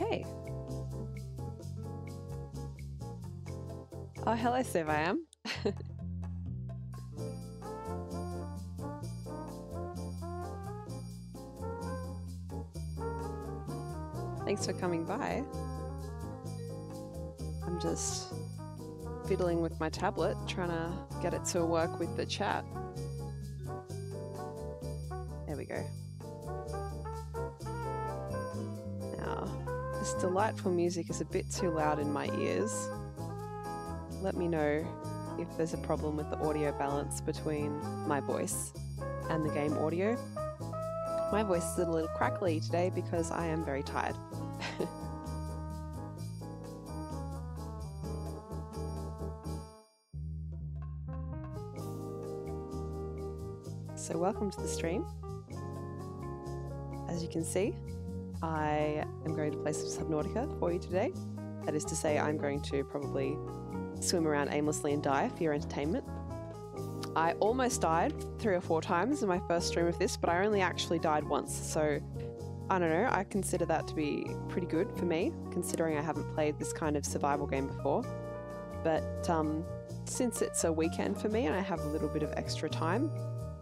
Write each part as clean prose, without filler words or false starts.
Okay. Oh, hello, Siv, I am. Thanks for coming by. I'm just fiddling with my tablet, trying to get it to work with the chat. There we go. Now, this delightful music is a bit too loud in my ears. Let me know if there's a problem with the audio balance between my voice and the game audio. My voice is a little crackly today because I am very tired. So welcome to the stream. As you can see, I am going to play some Subnautica for you today. That is to say, I'm going to probably swim around aimlessly and die for your entertainment. I almost died 3 or 4 times in my first stream of this, but I only actually died once, so I don't know, I consider that to be pretty good for me, considering I haven't played this kind of survival game before. But since it's a weekend for me and I have a little bit of extra time,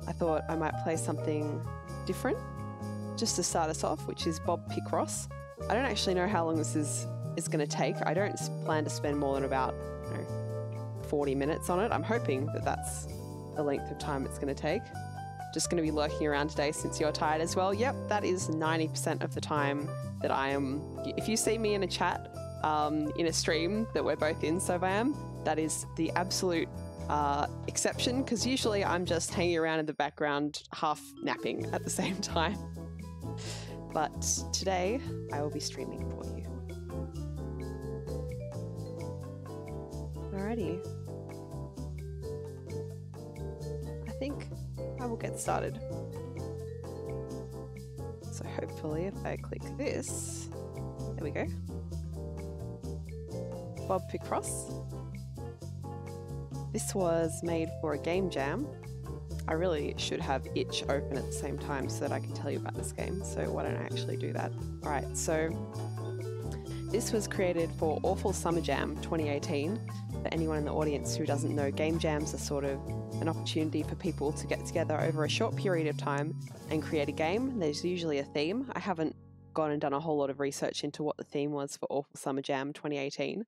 I thought I might play something different just to start us off, which is BobPicRoss. I don't actually know how long this is going to take. I don't plan to spend more than about 40 minutes on it. I'm hoping that that's the length of time it's going to take. Just going to be lurking around today since you're tired as well. Yep, that is 90% of the time that I am. If you see me in a chat, in a stream that we're both in, so I am, that is the absolute exception, because usually I'm just hanging around in the background half napping at the same time. But today I will be streaming for you. Alrighty. I think I will get started. So hopefully if I click this, there we go. BobPicRoss. This was made for a game jam. I really should have itch open at the same time so that I can tell you about this game. So why don't I actually do that? Alright, so this was created for Awful Summer Jam 2018. For anyone in the audience who doesn't know, game jams are sort of an opportunity for people to get together over a short period of time and create a game. There's usually a theme. I haven't gone and done a whole lot of research into what the theme was for Awful Summer Jam 2018.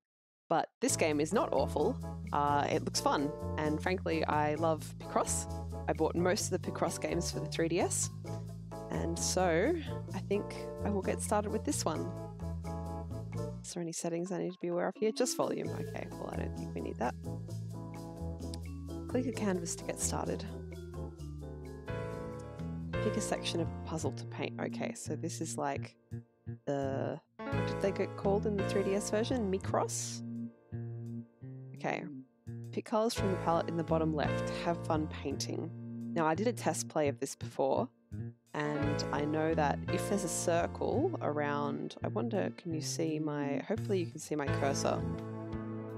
But this game is not awful. It looks fun, and frankly, I love Picross. I bought most of the Picross games for the 3DS, and so I think I will get started with this one. Is there any settings I need to be aware of here? Just volume. Okay, well, I don't think we need that. Click a canvas to get started. Pick a section of the puzzle to paint. Okay, so this is like the... what did they get called in the 3DS version? Micross? Okay. Pick colours from the palette in the bottom left. Have fun painting. Now, I did a test play of this before, and I know that if there's a circle around... I wonder, can you see my... hopefully you can see my cursor.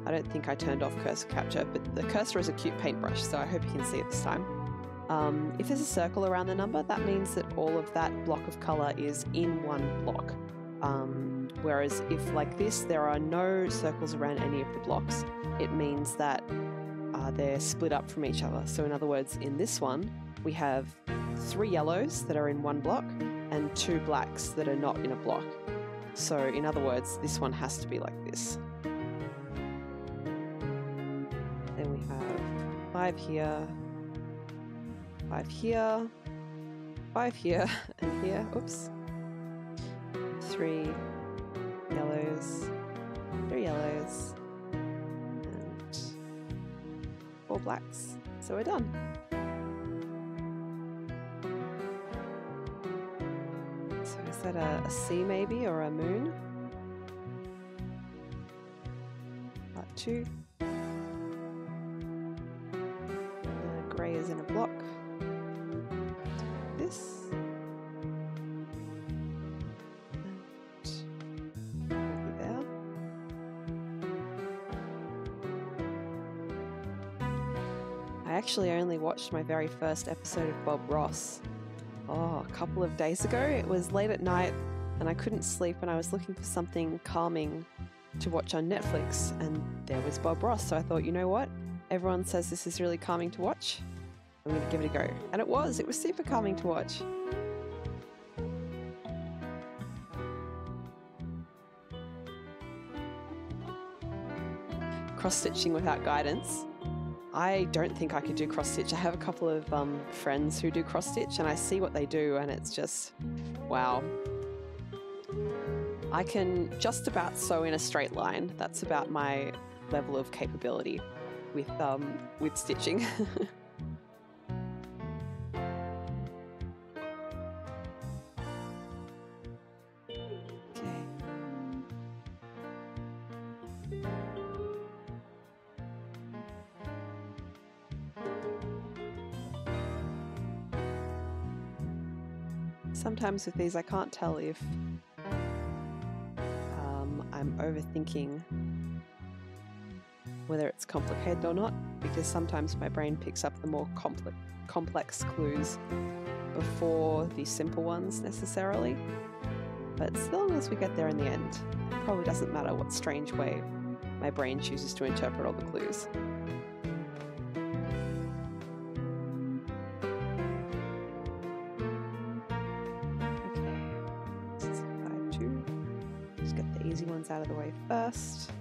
I don't think I turned off cursor capture, but the cursor is a cute paintbrush, so I hope you can see it this time. If there's a circle around the number, that means that all of that block of colour is in one block. Whereas if, like this, there are no circles around any of the blocks, it means that they're split up from each other. So in other words, in this one, we have 3 yellows that are in one block and 2 blacks that are not in a block. So in other words, this one has to be like this. Then we have 5 here, 5 here, 5 here, and here, oops. 3 yellows, 3 yellows, and 4 blacks. So we're done. So is that a sea maybe, or a moon? Part 2. The grey is in a block. This. I actually only watched my very first episode of Bob Ross a couple of days ago. It was late at night. and I couldn't sleep, and I was looking for something calming to watch on Netflix, and there was Bob Ross. So I thought, you know what? Everyone says this is really calming to watch. I'm going to give it a go. And it was super calming to watch. Cross-stitching without guidance. I don't think I could do cross-stitch. I have a couple of friends who do cross-stitch, and I see what they do, and it's just, wow. I can just about sew in a straight line. That's about my level of capability with stitching. Sometimes with these I can't tell if I'm overthinking whether it's complicated or not, because sometimes my brain picks up the more complex clues before the simple ones necessarily. But as long as we get there in the end, it probably doesn't matter what strange way my brain chooses to interpret all the clues. Easy ones out of the way first.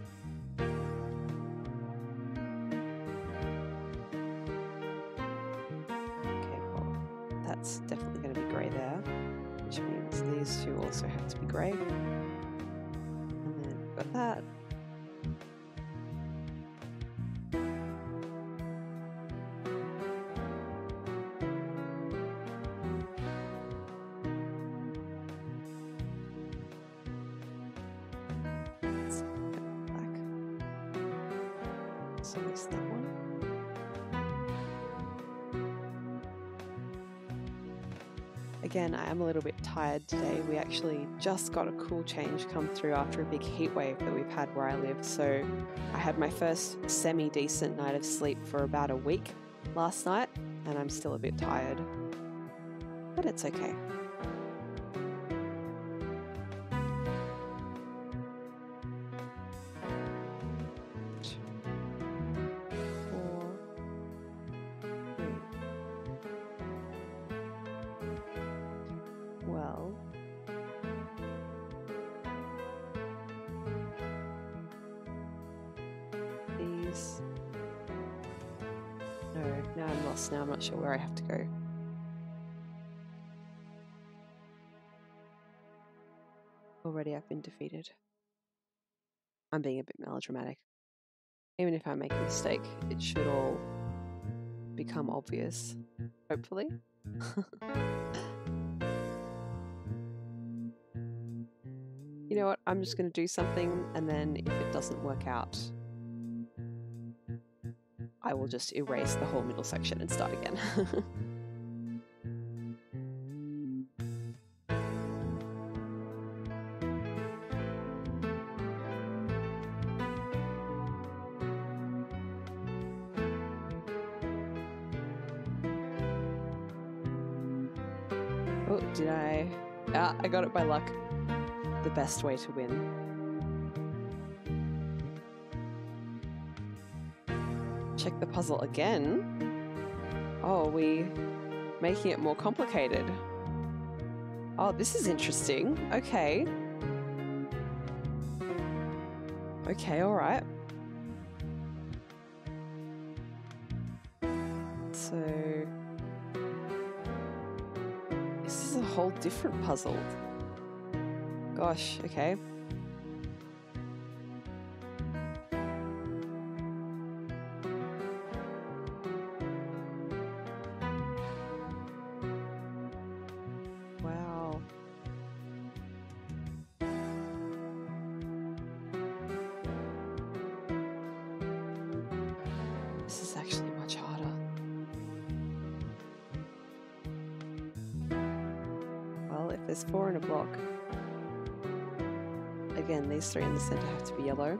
Okay, well, that's definitely going to be grey there, which means these two also have to be grey. And then we've got that. So it's that one. Again, I am a little bit tired today. We actually just got a cool change come through after a big heat wave that we've had where I live. So I had my first semi-decent night of sleep for about a week last night, and I'm still a bit tired, but it's okay. Well, these... No, now I'm lost. Now I'm not sure where I have to go. Already I've been defeated. I'm being a bit melodramatic. Even if I make a mistake, it should all become obvious, hopefully. You know what, I'm just going to do something, and then if it doesn't work out, I will just erase the whole middle section and start again. Oh, did I? Ah, I got it by luck. The best way to win. Check the puzzle again. Oh, are we making it more complicated? Oh, this is interesting. Okay. Okay, all right. So this is a whole different puzzle. Gosh, okay. Wow. This is actually much harder. Well, if there's 4 in a block, again, these 3 in the center have to be yellow.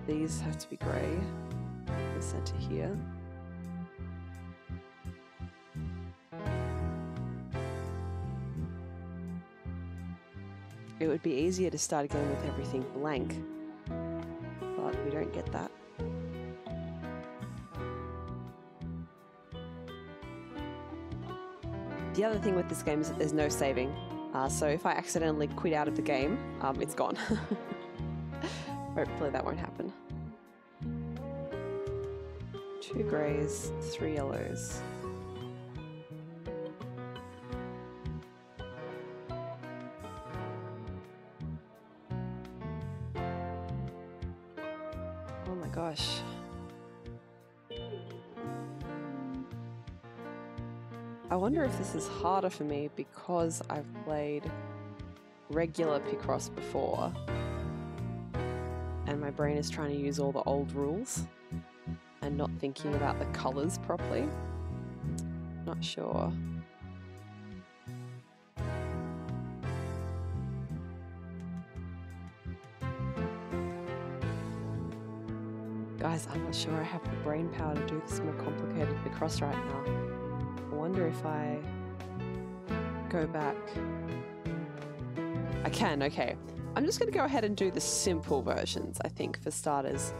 These have to be grey. The center here. It would be easier to start again with everything blank, but we don't get that. The other thing with this game is that there's no saving, so if I accidentally quit out of the game, it's gone. Hopefully that won't happen. 2 greys, 3 yellows. Oh my gosh. I wonder if this is harder for me because I've played regular Picross before and my brain is trying to use all the old rules and not thinking about the colours properly. Not sure. Guys, I'm not sure I have the brain power to do this more complicated Picross right now. I wonder if I go back. I can, okay. I'm just going to go ahead and do the simple versions, I think, for starters.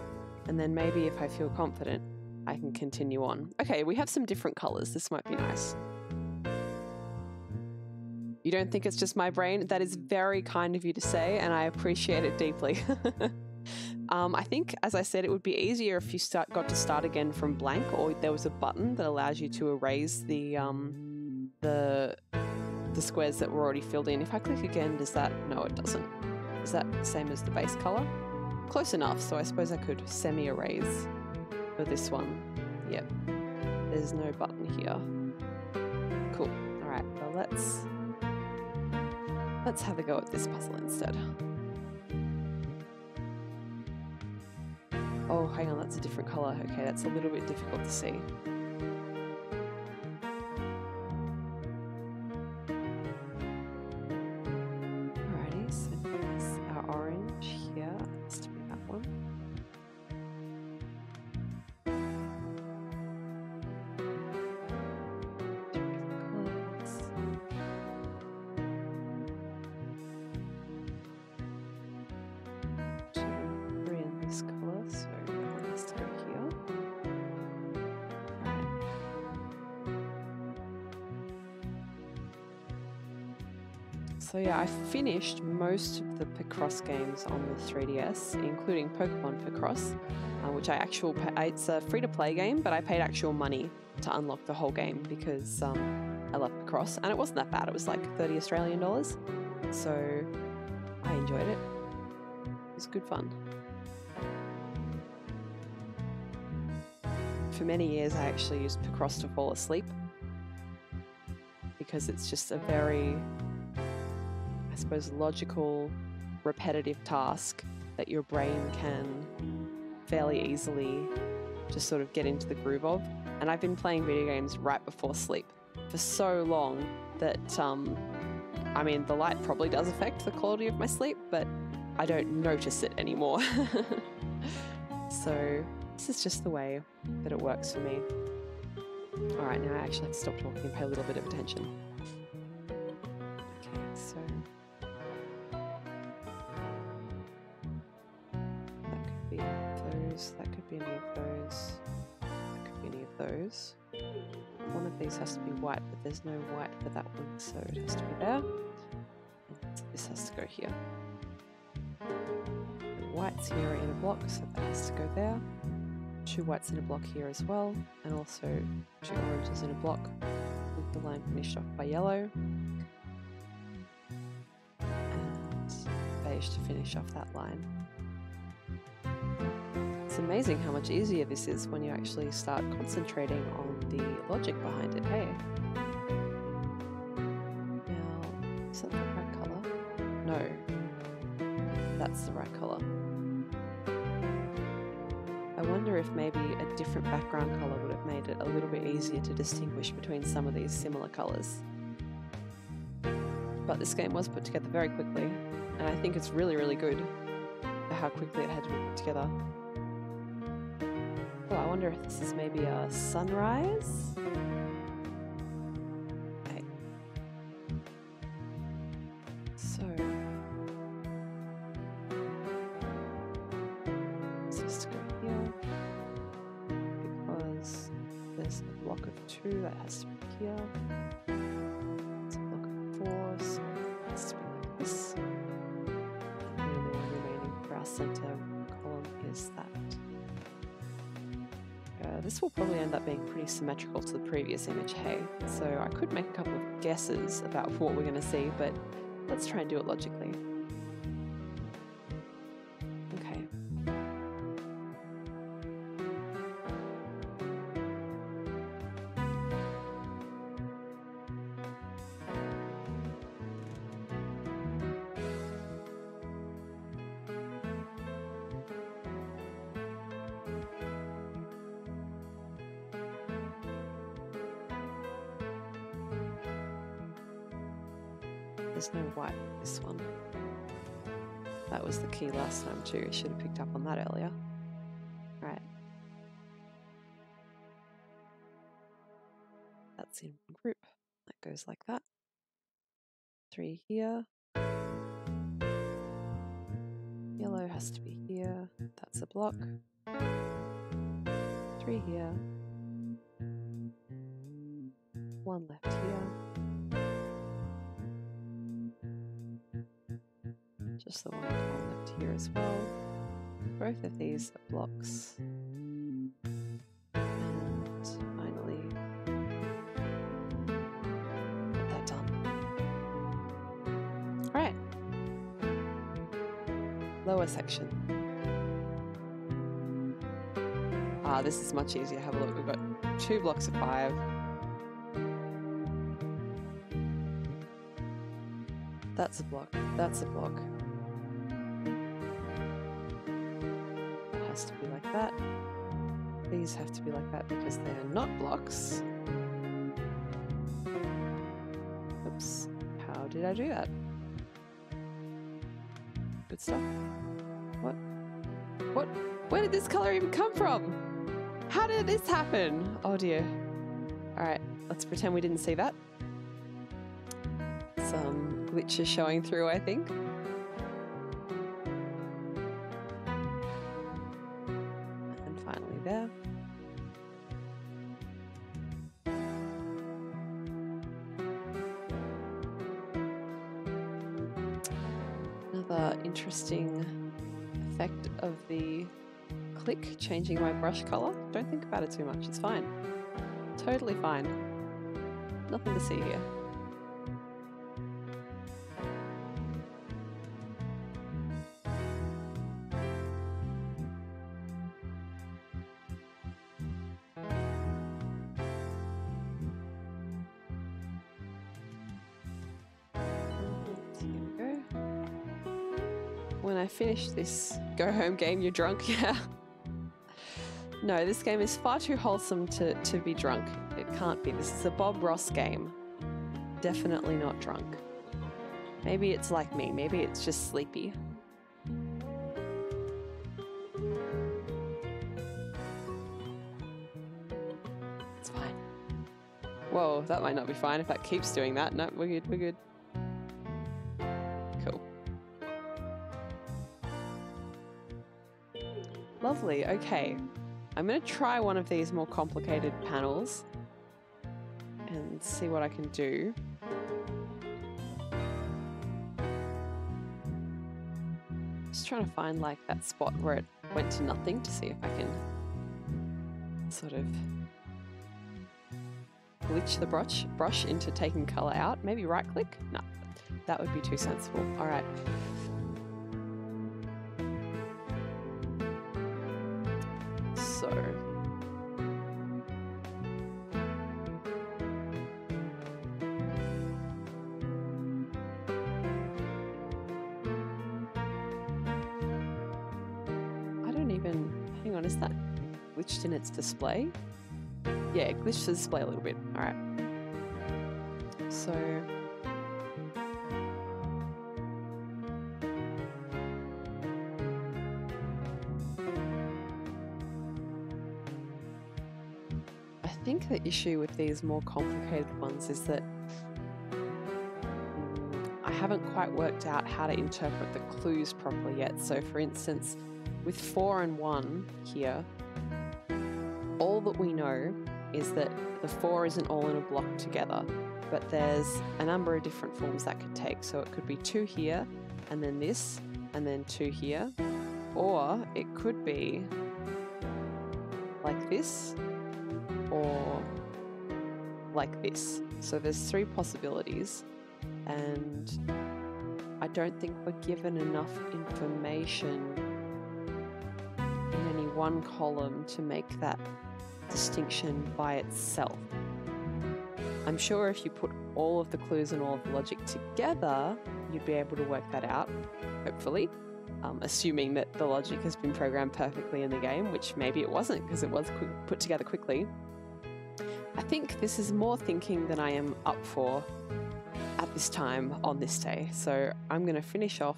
And then maybe if I feel confident, I can continue on. Okay, we have some different colours. This might be nice. You don't think it's just my brain? That is very kind of you to say, and I appreciate it deeply. I think, as I said, it would be easier if you got to start again from blank, or there was a button that allows you to erase the squares that were already filled in. If I click again, does that? No, it doesn't. Is that the same as the base color? Close enough, so I suppose I could semi-erase for this one. Yep. There's no button here. Cool. All right. Well, let's have a go at this puzzle instead. Oh, hang on, that's a different color. Okay, that's a little bit difficult to see. Alrighty, so there's our orange here. It has to be that one. Three in this color, so one has to go here. Right. So yeah, I finished most of the Picross games on the 3DS, including Pokemon Picross, which it's a free-to-play game, but I paid actual money to unlock the whole game because I love Picross, and it wasn't that bad. It was like $30 Australian, so I enjoyed it. It was good fun. For many years, I actually used Picross to fall asleep because it's just a very, I suppose, logical, repetitive task that your brain can fairly easily just sort of get into the groove of. And I've been playing video games right before sleep for so long that, I mean, the light probably does affect the quality of my sleep, but I don't notice it anymore. So this is just the way that it works for me. All right, now I actually have to stop talking and pay a little bit of attention. Okay, so that could be those, that could be any of those, that could be any of those. One of these has to be white, but there's no white for that one, so it has to be there. And this has to go here. The white's here in a block, so that has to go there. 2 whites in a block here as well, and also 2 oranges in a block with the line finished off by yellow, and beige to finish off that line. It's amazing how much easier this is when you actually start concentrating on the logic behind it, hey? Now, is that the right colour? No, that's the right colour. I wonder if maybe a different background colour would have made it a little bit easier to distinguish between some of these similar colours. But this game was put together very quickly, and I think it's really, really good for how quickly it had to be put together. Oh, I wonder if this is maybe a sunrise? Okay. So, 2, that has to be here. It's a block of 4, so it has to be like this. And the only one remaining for our center column is that. This will probably end up being pretty symmetrical to the previous image, hey? So I could make a couple of guesses about what we're going to see, but let's try and do it logically. Okay. There's no white with this one. That was the key last time too. I should have picked up on that earlier. Right. That's in one group. That goes like that. 3 here. Yellow has to be here. That's a block. 3 here. 1 left here. Just the 1 column left here as well. Both of these are blocks. And finally, get that done. Alright. Lower section. Ah, this is much easier. Have a look. We've got 2 blocks of 5. That's a block. That's a block. Has to be like that. These have to be like that because they are not blocks. Oops. How did I do that? Good stuff. What? What? Where did this color even come from? How did this happen? Oh dear. Alright, let's pretend we didn't see that. Some glitches showing through, I think. There. Another interesting effect of the click changing my brush color. Don't think about it too much, it's fine. Totally fine. Nothing to see here. When I finish this go home game, you're drunk, yeah. No, this game is far too wholesome to be drunk. It can't be. This is a BobPicRoss game. Definitely not drunk. Maybe it's like me. Maybe it's just sleepy. It's fine. Whoa, that might not be fine if that keeps doing that. No, we're good, we're good. Cool. Lovely, okay. I'm going to try one of these more complicated panels and see what I can do. Just trying to find like that spot where it went to nothing to see if I can sort of glitch the brush into taking color out. Maybe right click? No, that would be too sensible. All right. So I don't even, hang on, is that glitched in its display? Yeah, it glitched the display a little bit. All right. So I think the issue with these more complicated ones is that I haven't quite worked out how to interpret the clues properly yet. So for instance, with 4 and 1 here, all that we know is that the 4 isn't all in a block together, but there's a number of different forms that could take. So it could be 2 here, and then this, and then 2 here, or it could be like this, or like this. So there's 3 possibilities, and I don't think we're given enough information in any one column to make that distinction by itself. I'm sure if you put all of the clues and all of the logic together, you'd be able to work that out, hopefully, assuming that the logic has been programmed perfectly in the game, which maybe it wasn't because it was put together quickly. I think this is more thinking than I am up for at this time on this day. So I'm going to finish off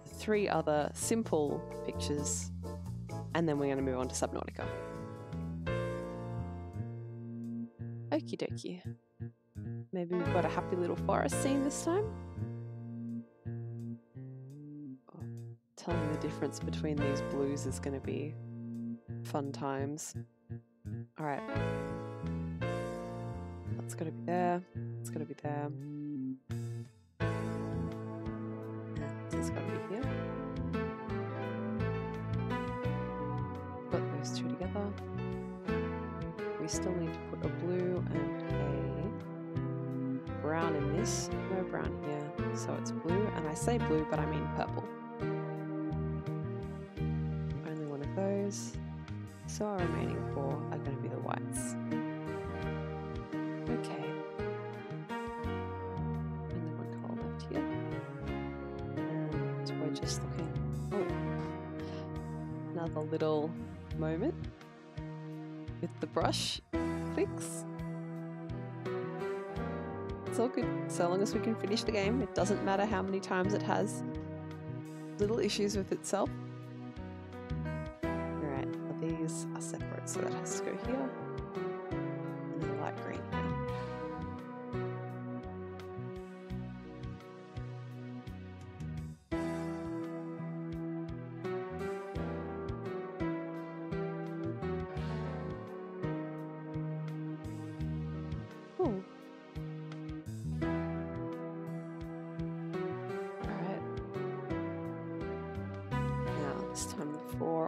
3 other simple pictures, and then we're going to move on to Subnautica. Okie dokie. Maybe we've got a happy little forest scene this time. Oh, telling the difference between these blues is going to be fun times. Alright. That's got to be there. It's got to be there. And it's got to be here. Put those 2 together. We still need to put a blue and a brown in this. No brown here, so it's blue. And I say blue, but I mean purple. Only one of those. So our remaining 4 are going to be the whites. Okay. Only one colour left here. And we're just looking... Oh. Another little moment with the brush clicks. It's all good, so long as we can finish the game. It doesn't matter how many times it has little issues with itself. Alright, these are separate, so that has to go here. And then light green here.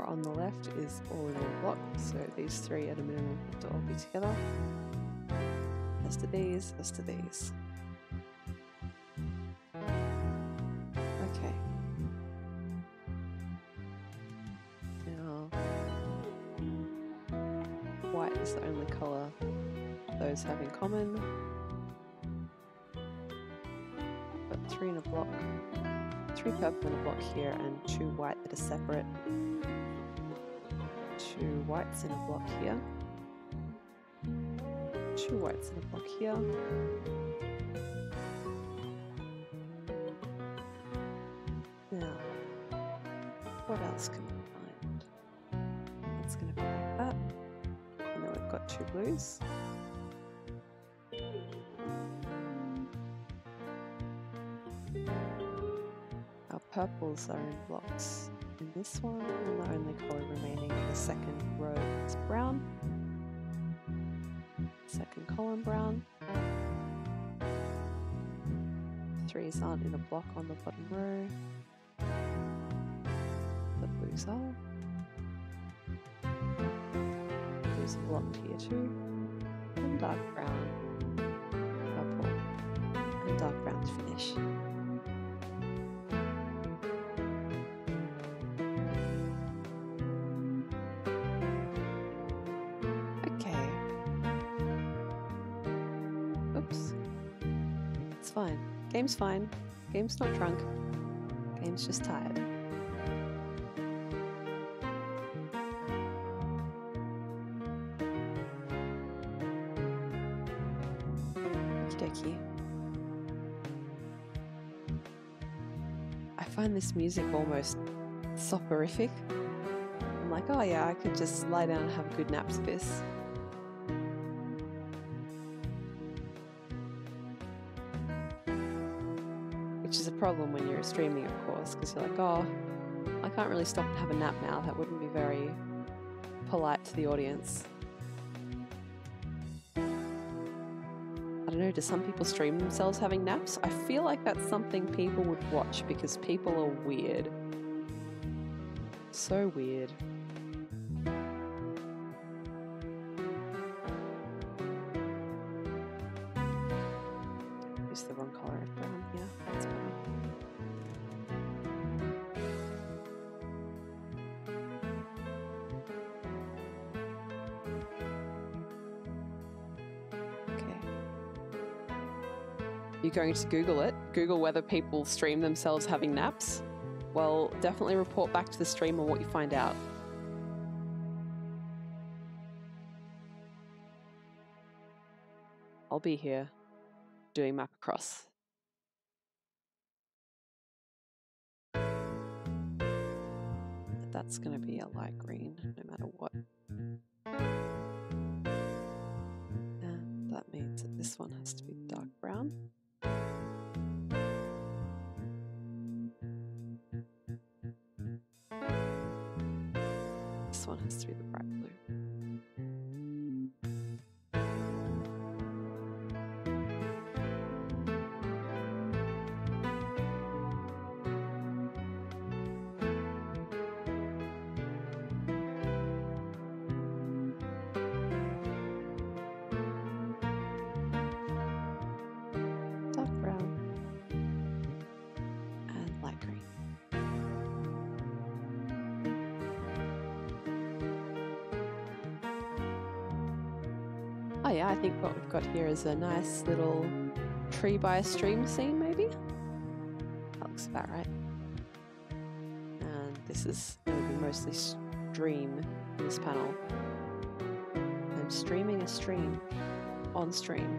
On the left is all in one block, so these 3 at a minimum have to all be together. As to these, as to these. Okay. Now, white is the only colour those have in common. Got 3 in a block, 3 purple in a block here, and 2 white that are separate. 2 whites in a block here, 2 whites in a block here, now what else can we find? It's going to be like that, and then we've got 2 blues, our purples are in blocks. In this one, and the only colour remaining in the second row is brown. Second column brown. 3s aren't in a block on the bottom row. The blues are. Blues are blocked here too. And dark brown, purple, and dark brown to finish. Fine. Game's fine. Game's not drunk. Game's just tired. Okie dokie. I find this music almost soporific. I'm like, oh yeah, I could just lie down and have a good nap to this. Which is a problem when you're streaming, of course, because you're like, oh, I can't really stop and have a nap now. That wouldn't be very polite to the audience. I don't know, do some people stream themselves having naps? I feel like that's something people would watch because people are weird. So weird. Use the wrong color of brown here. That's better. You're going to Google it, Google whether people stream themselves having naps. Well, definitely report back to the stream on what you find out. I'll be here doing BobPicRoss. That's going to be a light green no matter what. And that means that this one has to be dark brown. This one has to be the bright blue. Dark brown and light green. Oh yeah, I think what we've got here is a nice little tree by a stream scene, maybe? That looks about right. And this is going to be mostly stream in this panel. I'm streaming a stream on stream.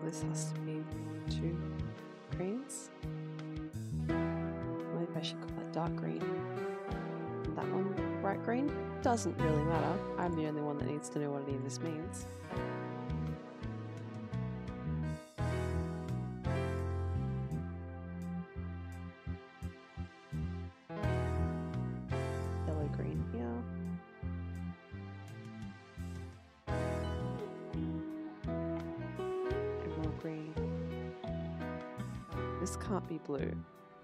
This has to be 2 greens. Maybe I should call that dark green. And that one bright green. Doesn't really matter. I'm the only one that needs to know what any of this means. Yellow green here. Green. This can't be blue,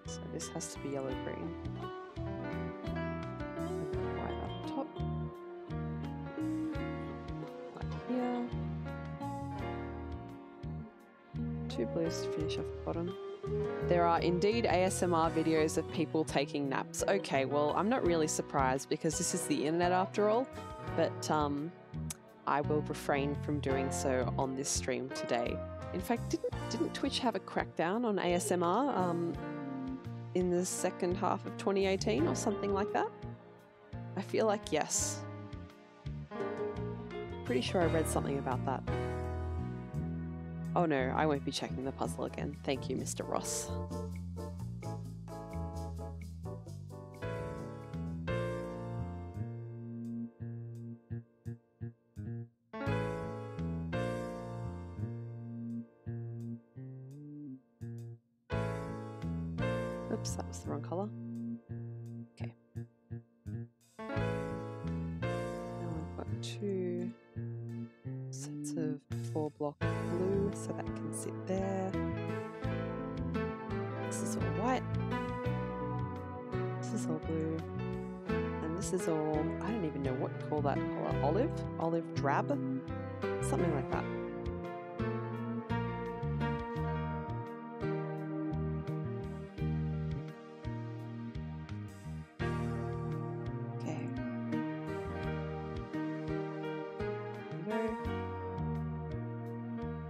so this has to be yellow green. Right up top. Like here. 2 blues to finish off the bottom. There are indeed ASMR videos of people taking naps. Okay, well, I'm not really surprised because this is the internet after all, but I will refrain from doing so on this stream today. In fact, didn't Twitch have a crackdown on ASMR in the second half of 2018 or something like that? I feel like yes. Pretty sure I read something about that. Oh no, I won't be checking the puzzle again. Thank you, Mr. Ross. Oops, that was the wrong color. Okay. Now I've got 2 sets of 4 block blue, so that can sit there. This is all white. This is all blue. And this is all, I don't even know what you call that color. Olive? Olive drab? Something like that.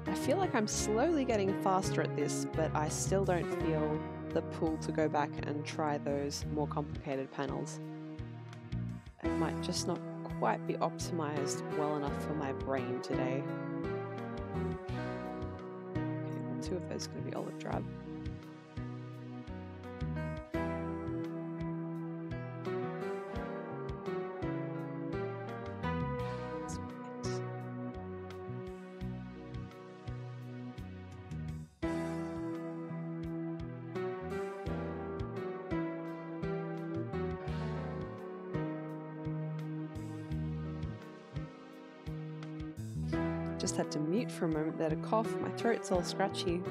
I feel like I'm slowly getting faster at this, but I still don't feel the pull to go back and try those more complicated panels. It might just not quite be optimized well enough for my brain today. Okay, well, 2 of those are going to be olive drab. Just had to mute for a moment there to cough. My throat's all scratchy.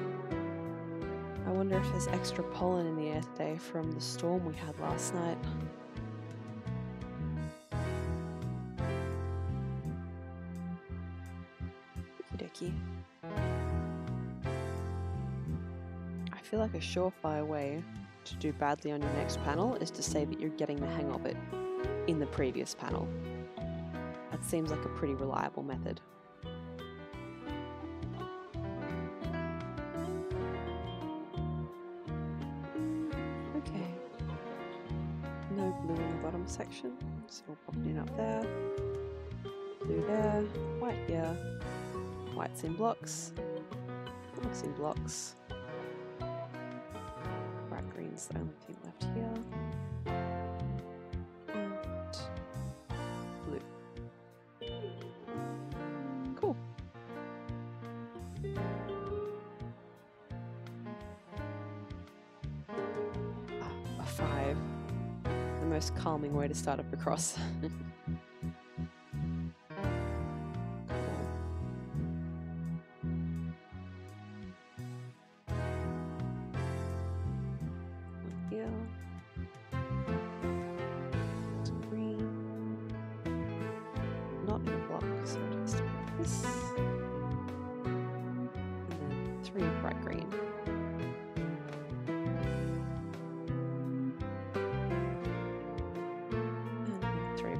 I wonder if there's extra pollen in the air today from the storm we had last night. Okie dokie. I feel like a surefire way to do badly on your next panel is to say that you're getting the hang of it in the previous panel. That seems like a pretty reliable method. Okay. No blue in the bottom section, so we'll pop it in up there. Blue there, white here. White's in blocks. Black's in blocks. Bright green's the only thing left here. And blue. Cool. A 5. The most calming way to start a BobPicRoss.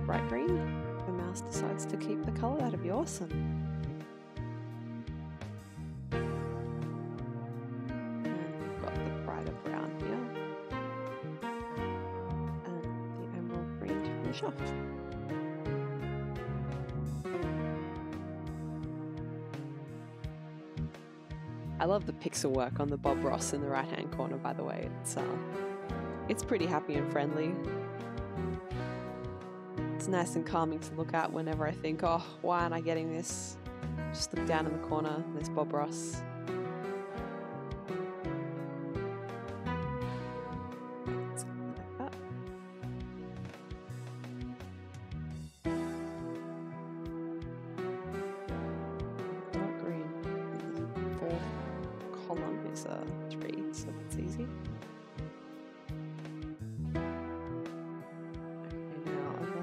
Bright green, the mouse decides to keep the colour. That'd be awesome. And we've got the brighter brown here. And the emerald green to finish off. I love the pixel work on the BobPicRoss in the right hand corner, by the way. It's pretty happy and friendly. It's nice and calming to look at whenever I think, oh, why aren't I getting this? Just look down in the corner, there's BobPicRoss. Let's go like that. Dark green. The fourth column is a 3, so that's easy.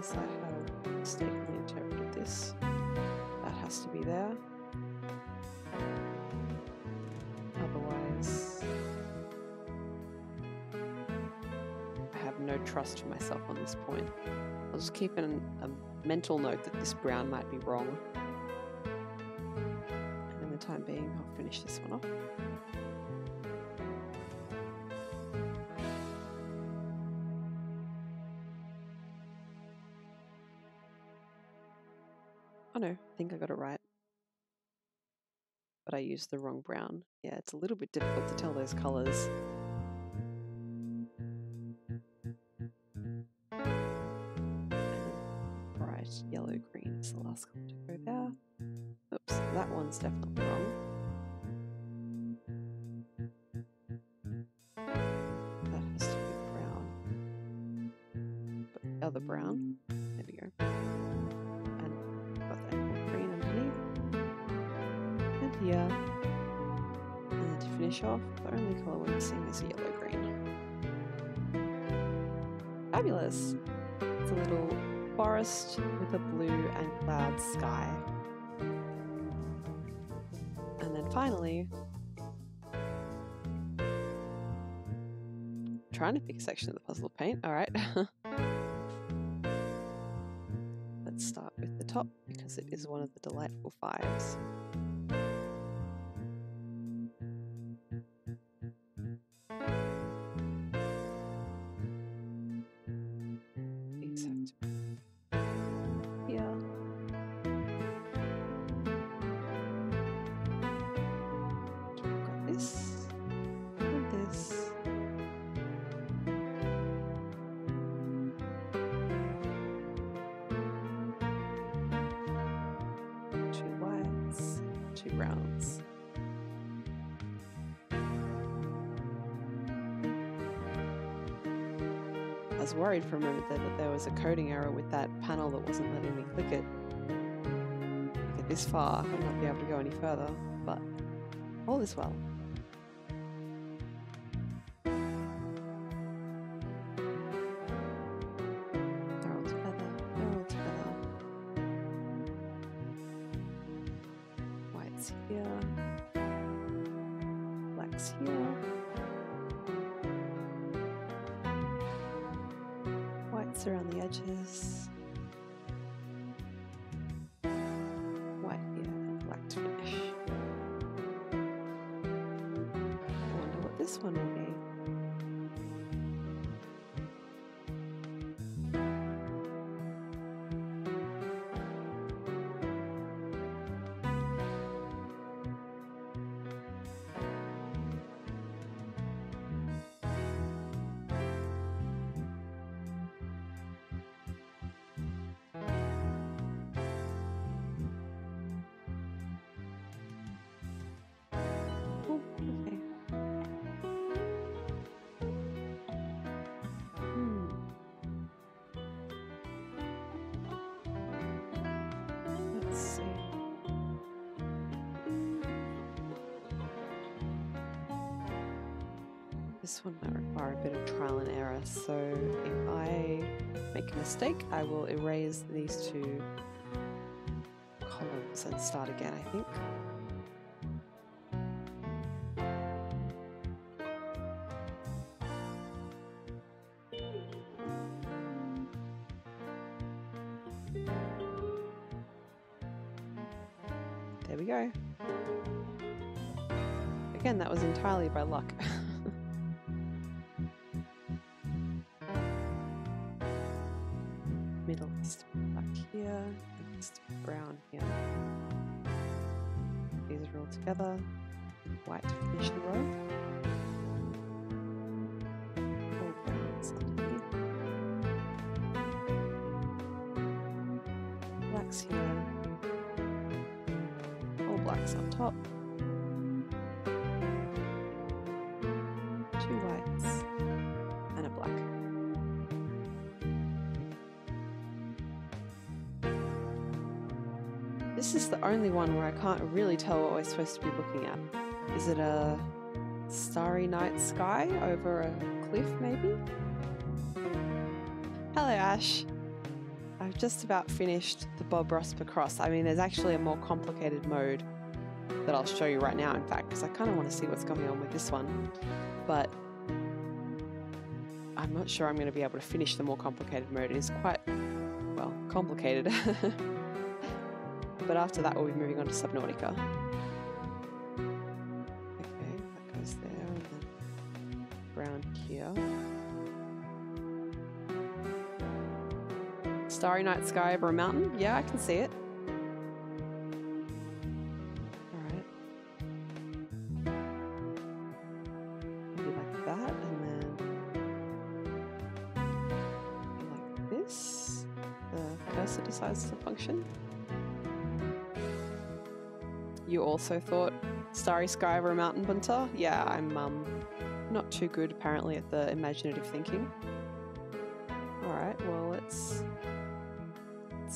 I have mistakenly interpreted this. That has to be there. Otherwise, I have no trust for myself on this point. I'll just keep a mental note that this brown might be wrong. And in the time being, I'll finish this one off. Oh no, I think I got it right. But I used the wrong brown. Yeah, it's a little bit difficult to tell those colours. Bright yellow green is the last colour to go there. Oops, that one's definitely wrong. That has to be brown. But the other brown, there we go. Here, and then to finish off, the only colour we're missing is yellow green. Fabulous! It's a little forest with a blue and cloud sky. And then finally, trying to pick a section of the puzzle to paint. Alright. Let's start with the top because it is one of the delightful 5s. Browns. I was worried for a moment that there was a coding error with that panel that wasn't letting me click it. Look at this far and not be able to go any further, but all is well. They're all together, they're all together. White's here, black's here. White's around the edges. White here and black to finish. I wonder what this one will be. Oh, okay. Let's see. This one might require a bit of trial and error, so if I make a mistake, I will erase these two columns and start again, I think. There we go. Again, that was entirely by luck. Middle is black here, and it's brown here. These are all together. White to finish the row. All browns underneath. Black's here. All blacks on top. Two whites and a black. This is the only one where I can't really tell what we're supposed to be looking at. Is it a starry night sky over a cliff, maybe? Hello, Ash. I've just about finished the BobPicRoss. I mean, there's actually a more complicated mode that I'll show you right now, in fact, because I kind of want to see what's going on with this one. But I'm not sure I'm going to be able to finish the more complicated mode. It is quite, well, complicated. But after that, we'll be moving on to Subnautica. Okay, that goes there, and then brown here. Starry night sky over a mountain? Yeah, I can see it. Alright. Maybe like that, and then like this. The cursor decides to function. You also thought starry sky over a mountain, Bunter? Yeah, I'm not too good apparently at the imaginative thinking. Alright, well let's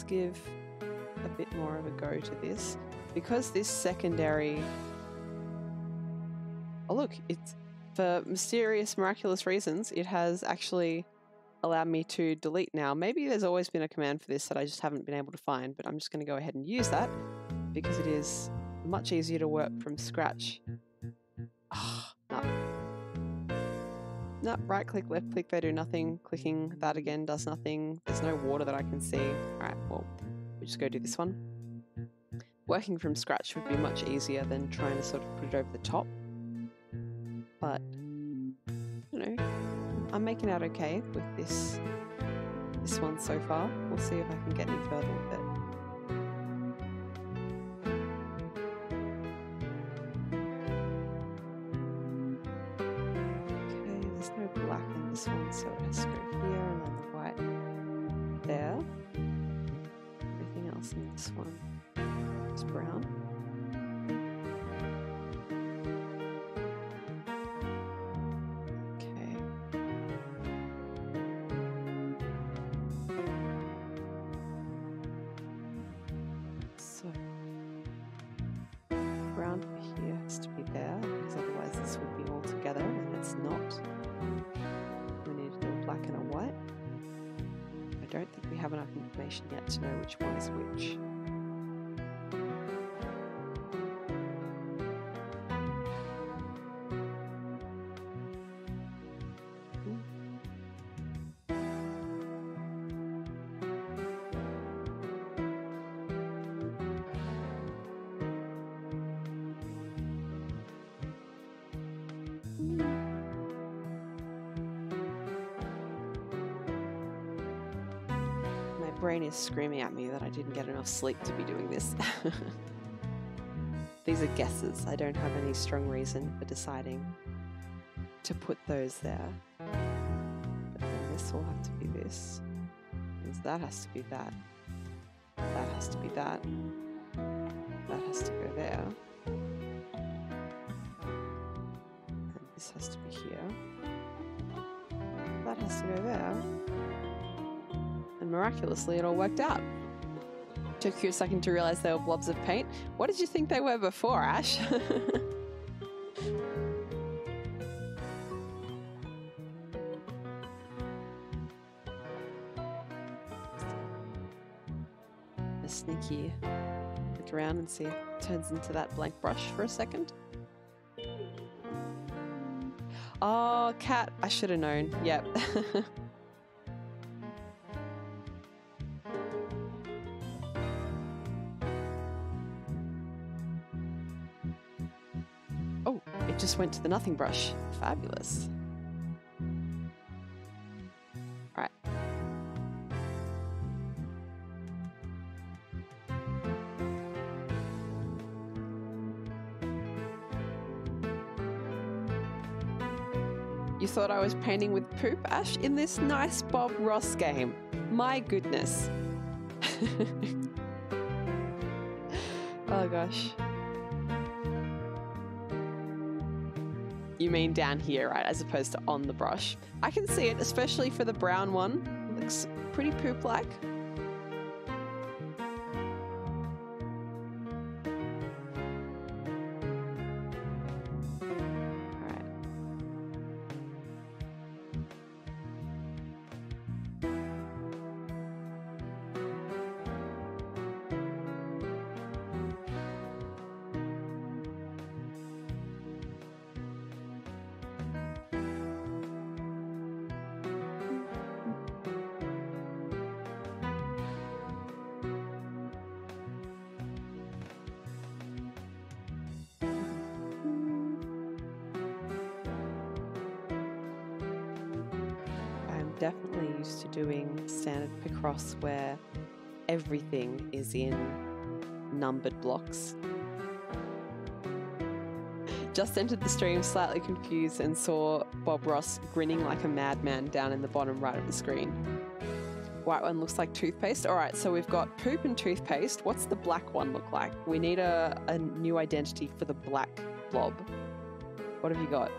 give a bit more of a go to this. Because this secondary... Oh look, it's for mysterious, miraculous reasons, it has actually allowed me to delete now. Maybe there's always been a command for this that I just haven't been able to find, but I'm just going to go ahead and use that because it is much easier to work from scratch. Oh, no. No, right click, left click, they do nothing. Clicking that again does nothing. There's no water that I can see. Alright, well, we'll just go do this one. Working from scratch would be much easier than trying to sort of put it over the top. But, you know, I'm making out okay with this one so far. We'll see if I can get any further with it. Black in this one, so it has to go here and then the white there. Everything else in this one is brown. Okay. So I don't think we have enough information yet to know which one is which. Brain is screaming at me that I didn't get enough sleep to be doing this. These are guesses. I don't have any strong reason for deciding to put those there. But then this will have to be this. And that has to be that. That has to be that. That has to go there. And this has to be here. That has to go there. And miraculously, it all worked out. Took you a second to realize they were blobs of paint. What did you think they were before, Ash? A sneaky look around and see if it turns into that blank brush for a second. Oh, cat. I should have known. Yep. It just went to the nothing brush. Fabulous. All right. You thought I was painting with poop, Ash, in this nice BobPicRoss game. My goodness. Oh gosh. You mean down here, right, as opposed to on the brush. I can see it, especially for the brown one. Looks pretty poop-like. Definitely used to doing standard Picross where everything is in numbered blocks. Just entered the stream slightly confused and saw BobPicRoss grinning like a madman down in the bottom right of the screen. White one looks like toothpaste. All right, so we've got poop and toothpaste. What's the black one look like? We need a new identity for the black blob. What have you got?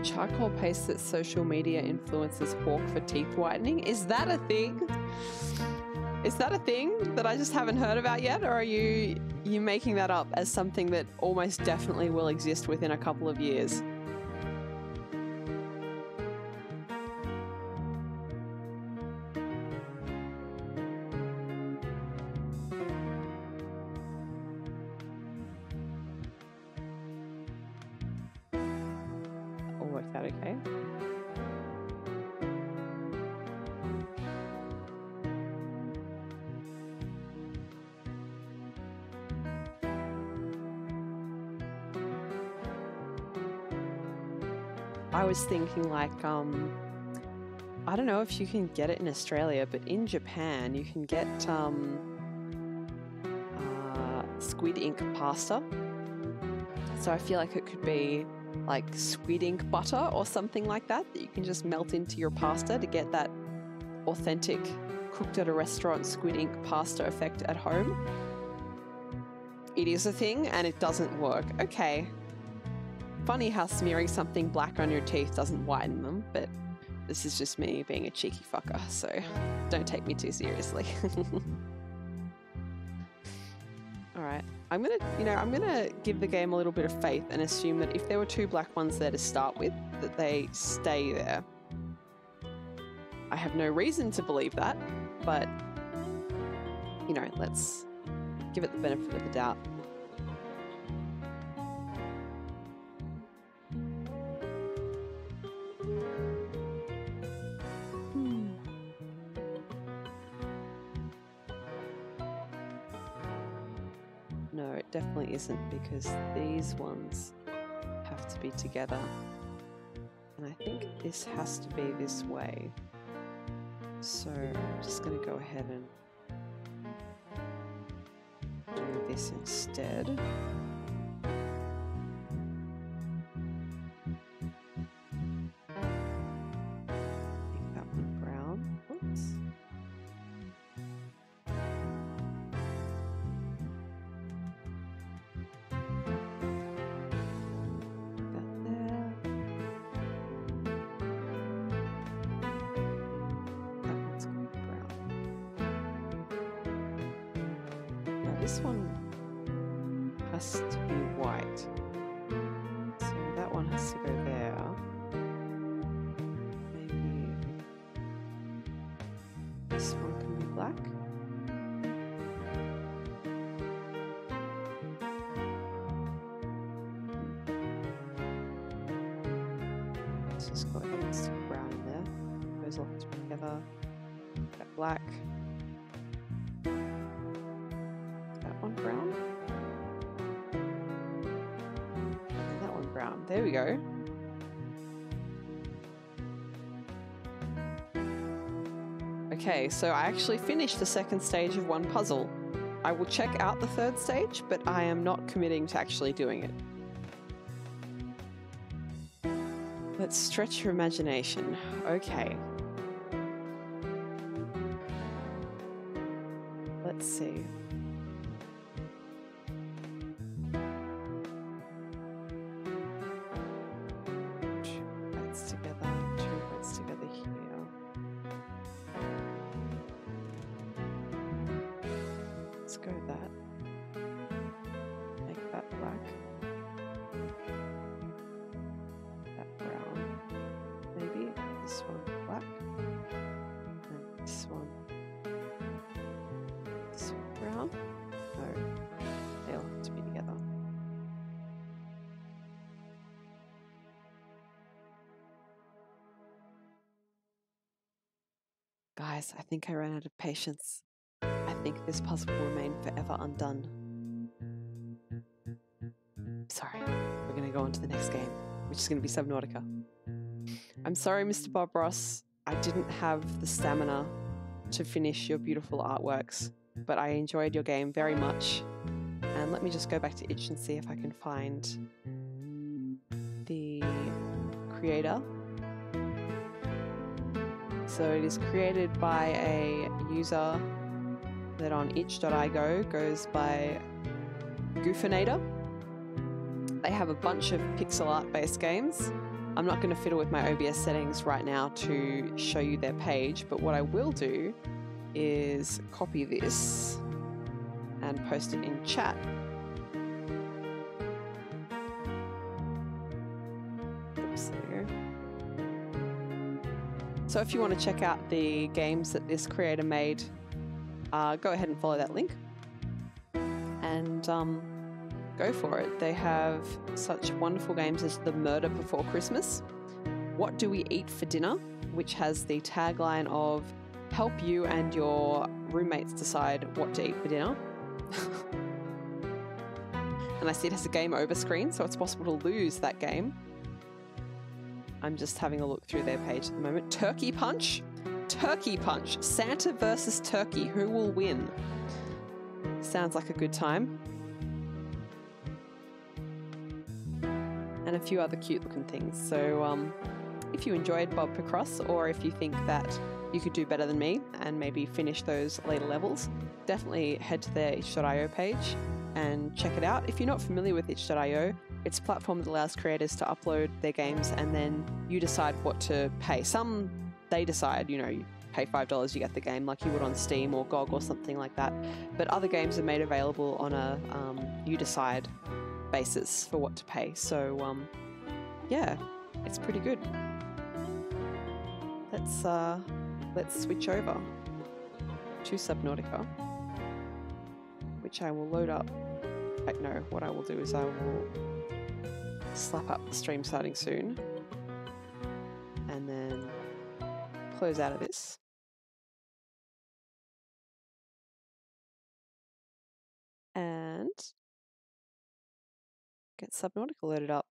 Charcoal paste that social media influencers hawk for teeth whitening. Is that a thing? Is that a thing that I just haven't heard about yet? Or are you making that up as something that almost definitely will exist within a couple of years? All worked out okay. I was thinking like, I don't know if you can get it in Australia, but in Japan you can get squid ink pasta. So I feel like it could be like squid ink butter or something like that you can just melt into your pasta to get that authentic cooked at a restaurant squid ink pasta effect at home. It is a thing and it doesn't work. Okay. Funny how smearing something black on your teeth doesn't whiten them, but this is just me being a cheeky fucker, so don't take me too seriously. Alright, I'm gonna give the game a little bit of faith and assume that if there were 2 black ones there to start with, that they stay there. I have no reason to believe that, but, you know, let's give it the benefit of the doubt. No, it definitely isn't, because these ones have to be together. And I think this has to be this way. So I'm just going to go ahead and do this instead. Make that one brown. Oops. This one has to be white, so that one has to go there. Maybe this one can be black. Let's just go ahead and stick brown in there. Those all have to be together. That black. Brown. And that one brown. There we go. Okay, so I actually finished the 2nd stage of one puzzle. I will check out the 3rd stage, but I am not committing to actually doing it. Let's stretch your imagination. Okay. Let's see. Let's go with that. Make that black. That brown. Maybe this one black. And this one. This one brown. No, they all have to be together. Guys, I think I ran out of patience. I think this puzzle will remain forever undone. Sorry, we're going to go on to the next game, which is going to be Subnautica. I'm sorry, Mr. BobPicRoss, I didn't have the stamina to finish your beautiful artworks, but I enjoyed your game very much. And let me just go back to itch and see if I can find the creator. So it is created by a user that on itch.io goes by Goofinator. They have a bunch of pixel art based games. I'm not going to fiddle with my OBS settings right now to show you their page, but what I will do is copy this and post it in chat. Oops, there we go. So if you want to check out the games that this creator made, go ahead and follow that link and go for it. They have such wonderful games as The Murder Before Christmas, What Do We Eat for Dinner, which has the tagline of help you and your roommates decide what to eat for dinner. And I see it has a game over screen, so it's possible to lose that game. I'm just having a look through their page at the moment. Turkey Punch? Turkey Punch. Santa versus Turkey. Who will win? Sounds like a good time. And a few other cute looking things. So if you enjoyed BobPicRoss, or if you think that you could do better than me and maybe finish those later levels, definitely head to their itch.io page and check it out. If you're not familiar with itch.io, it's a platform that allows creators to upload their games and then you decide what to pay. Some, they decide, you know, you pay $5, you get the game like you would on Steam or GOG or something like that. But other games are made available on a you decide basis for what to pay. So yeah, it's pretty good. Let's switch over to Subnautica, which I will load up. No, what I will do is I will slap up the stream starting soon and then close out of this. And get Subnautica loaded up.